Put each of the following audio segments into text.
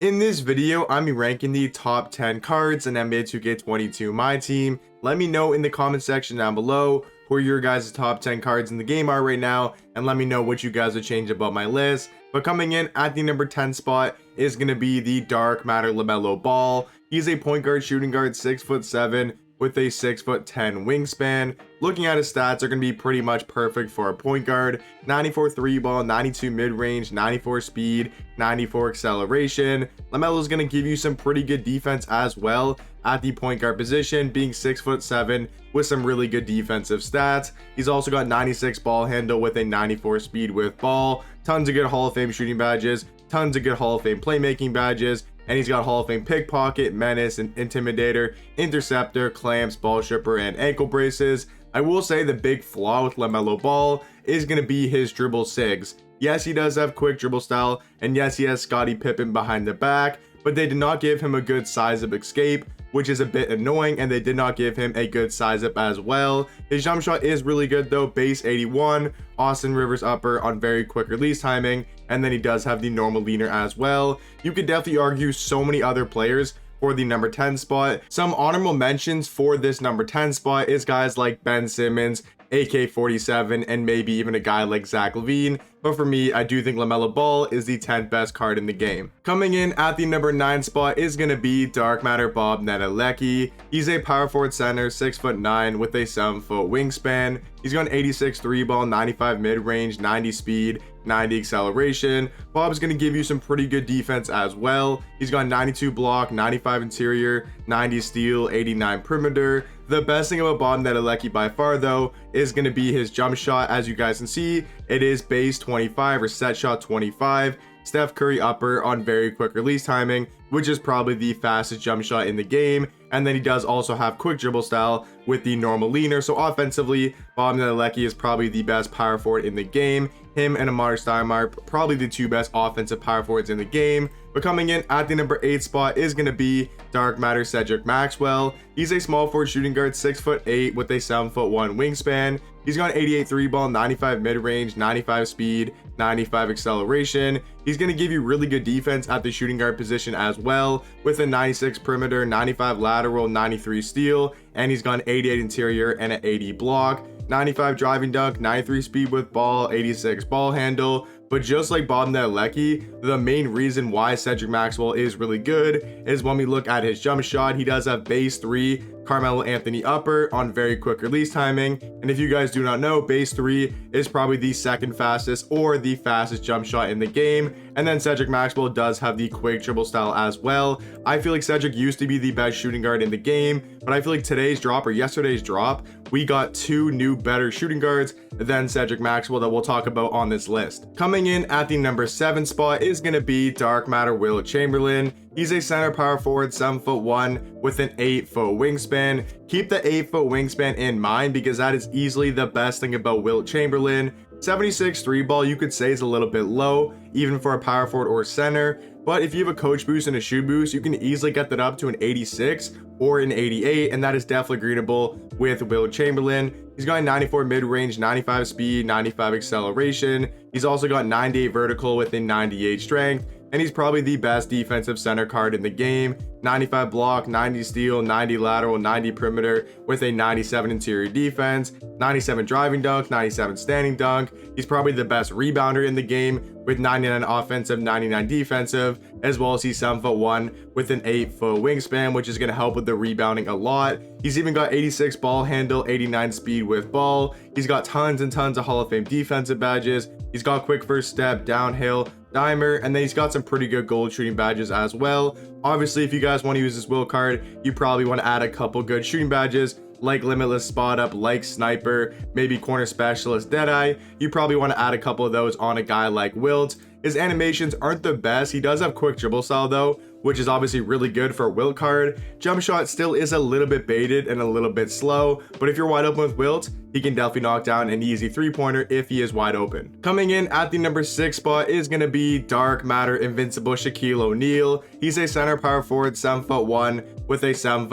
In this video, I'm ranking the top 10 cards in NBA 2K22 My Team. Let me know in the comment section down below who your guys' top 10 cards in the game are right now, and let me know what you guys would change about my list. But coming in at the number 10 spot is going to be the Dark Matter Lamelo Ball. He's a point guard, shooting guard, 6'7", with a 6'10" wingspan. Looking at his stats, are going to be pretty much perfect for a point guard. 94 3 ball, 92 mid-range, 94 speed, 94 acceleration. LaMelo's going to give you some pretty good defense as well at the point guard position, being 6'7" with some really good defensive stats. He's also got 96 ball handle with a 94 speed with ball. Tons of good Hall of Fame shooting badges, tons of good Hall of Fame playmaking badges, and he's got Hall of Fame pickpocket, menace, and intimidator, interceptor, clamps, ball stripper, and ankle braces. I will say the big flaw with LaMelo Ball is going to be his dribble sigs. Yes, he does have quick dribble style, and yes, he has Scotty Pippen behind the back, but they did not give him a good size up escape, which is a bit annoying, and they did not give him a good size up as well. His jump shot is really good though, base 81, Austin Rivers upper on very quick release timing, and then he does have the normal leaner as well. You could definitely argue so many other players for the number 10 spot. Some honorable mentions for this number 10 spot is guys like Ben Simmons, AK-47, and maybe even a guy like Zach LaVine. But for me, I do think LaMelo Ball is the 10th best card in the game. Coming in at the number 9 spot is going to be Dark Matter Bob Nedelecki. He's a power forward center, 6'9", with a 7-foot wingspan. He's got an 86 3 ball, 95 mid-range, 90 speed, 90 acceleration. Bob's going to give you some pretty good defense as well. He's got 92 block, 95 interior, 90 steal, 89 perimeter. The best thing about Bob Nedelecki by far though is going to be his jump shot. As you guys can see, it is base 25 or set shot 25. Steph Curry upper on very quick release timing, which is probably the fastest jump shot in the game. And then he does also have quick dribble style with the normal leaner. So offensively, Bob Nedelecki is probably the best power forward in the game. Him and Amari Stoudemire, probably the two best offensive power forwards in the game. But coming in at the number 8 spot is going to be Dark Matter Cedric Maxwell. He's a small forward shooting guard, 6'8", with a 7'1" wingspan. He's got an 88 3 ball, 95 mid-range, 95 speed, 95 acceleration. He's going to give you really good defense at the shooting guard position as well, with a 96 perimeter, 95 lateral, 93 steal, and he's got an 88 interior and an 80 block. 95 driving dunk, 93 speed with ball, 86 ball handle. But just like Bob Nedelecki, the main reason why Cedric Maxwell is really good is when we look at his jump shot. He does have base 3 Carmelo Anthony upper on very quick release timing. And if you guys do not know, base 3 is probably the second fastest or the fastest jump shot in the game. And then Cedric Maxwell does have the quick dribble style as well. I feel like Cedric used to be the best shooting guard in the game, but I feel like today's drop or yesterday's drop, we got 2 new better shooting guards than Cedric Maxwell that we'll talk about on this list. Coming in at the number 7 spot is going to be Dark Matter Will Chamberlain. He's a center power forward, 7'1", with an 8-foot wingspan. Keep the 8-foot wingspan in mind because that is easily the best thing about Wilt Chamberlain. 76 3 ball you could say is a little bit low, even for a power forward or center. But if you have a coach boost and a shoe boost, you can easily get that up to an 86 or an 88, and that is definitely agreeable with Wilt Chamberlain. He's got 94 mid-range, 95 speed, 95 acceleration. He's also got 98 vertical with a 98 strength, and he's probably the best defensive center card in the game. 95 block, 90 steal, 90 lateral, 90 perimeter with a 97 interior defense, 97 driving dunk, 97 standing dunk. He's probably the best rebounder in the game with 99 offensive, 99 defensive, as well as he's 7'1" with an 8-foot wingspan, which is going to help with the rebounding a lot. He's even got 86 ball handle, 89 speed with ball. He's got tons and tons of Hall of Fame defensive badges. He's got quick first step, downhill, dimer, and then he's got some pretty good gold shooting badges as well. Obviously, if you guys want to use this Will card, you probably want to add a couple good shooting badges like Limitless Spot Up, like Sniper, maybe Corner Specialist, Deadeye. You probably want to add a couple of those on a guy like Wilt. His animations aren't the best. He does have quick dribble style though, which is obviously really good for a Wilt card. Jump shot still is a little bit baited and a little bit slow, but if you're wide open with Wilt, he can definitely knock down an easy 3-pointer if he is wide open. Coming in at the number 6 spot is going to be Dark Matter Invincible Shaquille O'Neal. He's a center power forward, 7'1", with a 7'7"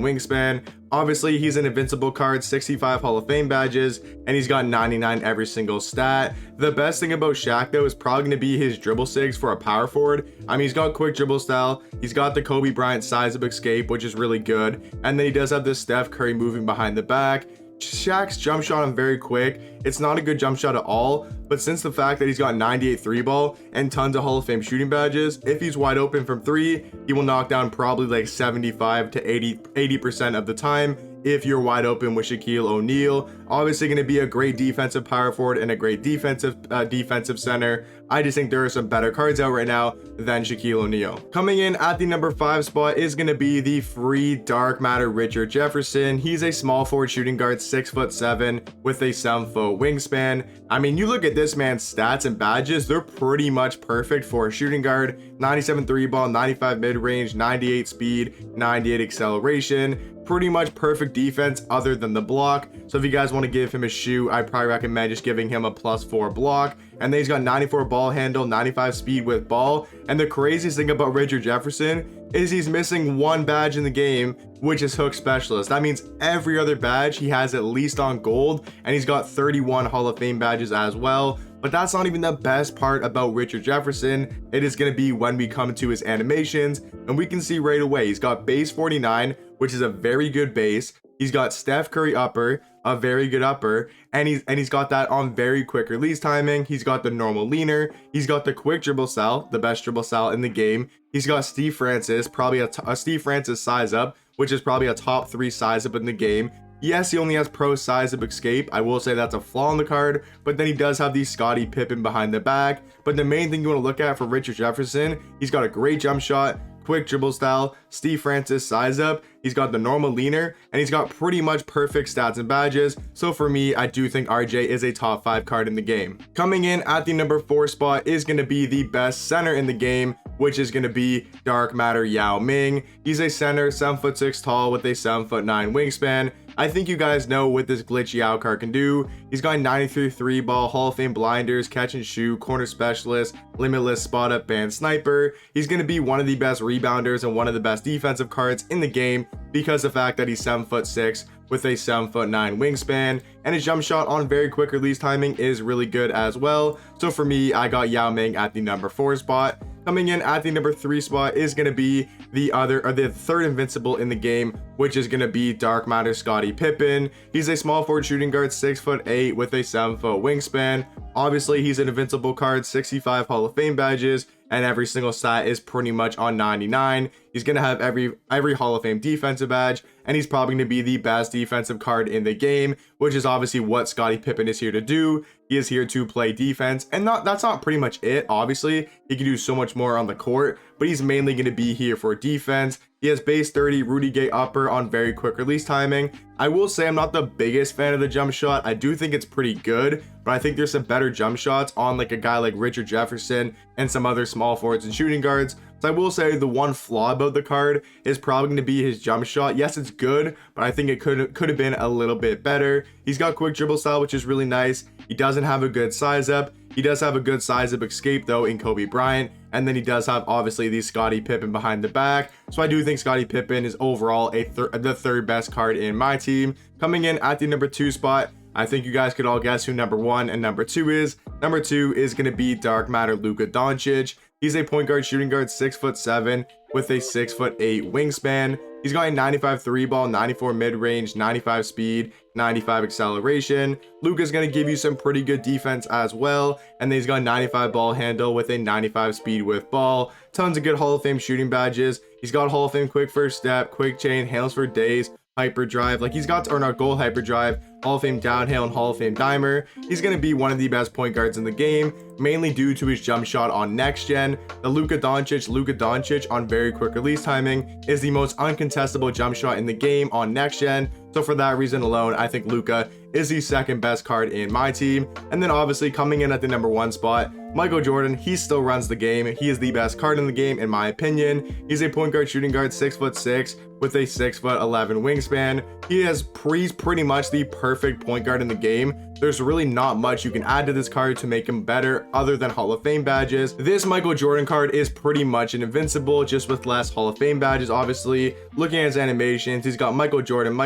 wingspan. Obviously, he's an invincible card, 65 Hall of Fame badges, and he's got 99 every single stat. The best thing about Shaq, though, is probably going to be his dribble sigs for a power forward. I mean, he's got quick dribble style. He's got the Kobe Bryant size of escape, which is really good. And then he does have this Steph Curry moving behind the back. Shaq's jump shot on very quick. It's not a good jump shot at all, but since the fact that he's got 98 3 ball and tons of Hall of Fame shooting badges, if he's wide open from 3, he will knock down probably like 75 to 80% of the time. If you're wide open with Shaquille O'Neal, obviously going to be a great defensive power forward and a great defensive center. I just think there are some better cards out right now than Shaquille O'Neal. Coming in at the number 5 spot is going to be the free dark matter Richard Jefferson. He's a small forward shooting guard, 6'7" with a 7-foot wingspan. I mean, you look at this man's stats and badges, they're pretty much perfect for a shooting guard. 97 3 ball, 95 mid-range, 98 speed, 98 acceleration. Pretty much perfect defense other than the block. So if you guys want to give him a shoe, I probably recommend just giving him a +4 block. And then he's got 94 ball handle, 95 speed with ball. And the craziest thing about Richard Jefferson is he's missing one badge in the game, which is hook specialist. That means every other badge he has at least on gold, and he's got 31 Hall of Fame badges as well. But that's not even the best part about Richard Jefferson. It is going to be when we come to his animations, and we can see right away he's got base 49, which is a very good base. He's got Steph Curry upper, a very good upper, and he's got that on very quick release timing. He's got the normal leaner. He's got the quick dribble style, the best dribble style in the game. He's got Steve Francis, probably a Steve Francis size up, which is probably a top 3 size up in the game. Yes, he only has pro size of escape. I will say that's a flaw in the card, but then he does have the Scotty Pippen behind the back. But the main thing you want to look at for Richard Jefferson, he's got a great jump shot, quick dribble style, Steve Francis size up, he's got the normal leaner, and he's got pretty much perfect stats and badges. So for me, I do think RJ is a top 5 card in the game. Coming in at the number 4 spot is going to be the best center in the game, which is going to be dark matter Yao Ming. He's a center, 7'6" tall with a 7'9" wingspan. I think you guys know what this glitch Yao card can do. He's got 93 3 ball, Hall of Fame blinders, catch and shoot, corner specialist, limitless spot up band sniper. He's going to be one of the best rebounders and one of the best defensive cards in the game because of the fact that he's 7'6" with a 7'9" wingspan, and his jump shot on very quick release timing is really good as well. So for me, I got Yao Ming at the number 4 spot. Coming in at the number 3 spot is going to be the third invincible in the game, which is going to be dark matter Scotty Pippen. He's a small forward shooting guard, 6'8" with a 7-foot wingspan. Obviously, he's an invincible card, 65 Hall of Fame badges, and every single stat is pretty much on 99. He's going to have every Hall of Fame defensive badge, and he's probably going to be the best defensive card in the game, which is obviously what Scotty Pippen is here to do. He is here to play defense, and that's not pretty much it. Obviously, he can do so much more on the court, but he's mainly going to be here for defense. He has base 30 Rudy Gay upper on very quick release timing. I will say I'm not the biggest fan of the jump shot. I do think it's pretty good, but I think there's some better jump shots on like a guy like Richard Jefferson and some other small forwards and shooting guards. So I will say the one flaw about the card is probably going to be his jump shot. Yes, it's good, but I think it could have been a little bit better. He's got quick dribble style, which is really nice. He doesn't have a good size up. He does have a good size up escape though in Kobe Bryant, and then he does have obviously the Scotty Pippen behind the back. So I do think Scotty Pippen is overall the third best card in my team. Coming in at the number 2 spot, I think you guys could all guess who number 1 and number 2 is. Number 2 is going to be dark matter Luka Doncic. He's a point guard shooting guard, 6'7" with a 6'8" wingspan. He's got a 95 3 ball, 94 mid-range, 95 speed, 95 acceleration. Luka's going to give you some pretty good defense as well. And then he's got a 95 ball handle with a 95 speed with ball. Tons of good Hall of Fame shooting badges. He's got Hall of Fame quick first step, quick chain, handles for days, hyper drive. Like he's got, or not, goal hyper drive, Hall of Fame downhill, and Hall of Fame dimer. He's going to be one of the best point guards in the game, mainly due to his jump shot on next gen. The Luka Doncic on very quick release timing is the most uncontestable jump shot in the game on next gen. So for that reason alone, I think Luka is the second best card in my team. And then obviously coming in at the number 1 spot, Michael Jordan. He still runs the game. He is the best card in the game in my opinion. He's a point guard shooting guard, 6'6" with a 6'11" wingspan. He's pretty much the perfect point guard in the game. There's really not much you can add to this card to make him better other than Hall of Fame badges. This Michael Jordan card is pretty much an invincible, just with less Hall of Fame badges. Obviously, looking at his animations, he's got Michael Jordan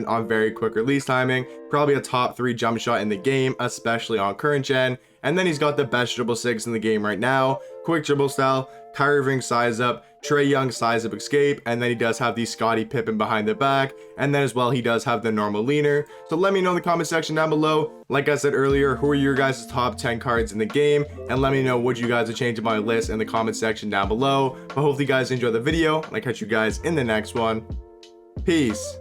on very quick release timing, probably a top 3 jump shot in the game, especially on current gen. And then he's got the best dribble 6 in the game right now, quick dribble style, Kyrie Irving size up, Trae Young size up escape, and then he does have the Scotty Pippen behind the back, and then as well he does have the normal leaner. So let me know in the comment section down below, like I said earlier, who are your guys' top 10 cards in the game, and let me know what you guys are changing my list in the comment section down below. But hopefully you guys enjoy the video, and I catch you guys in the next one. Peace.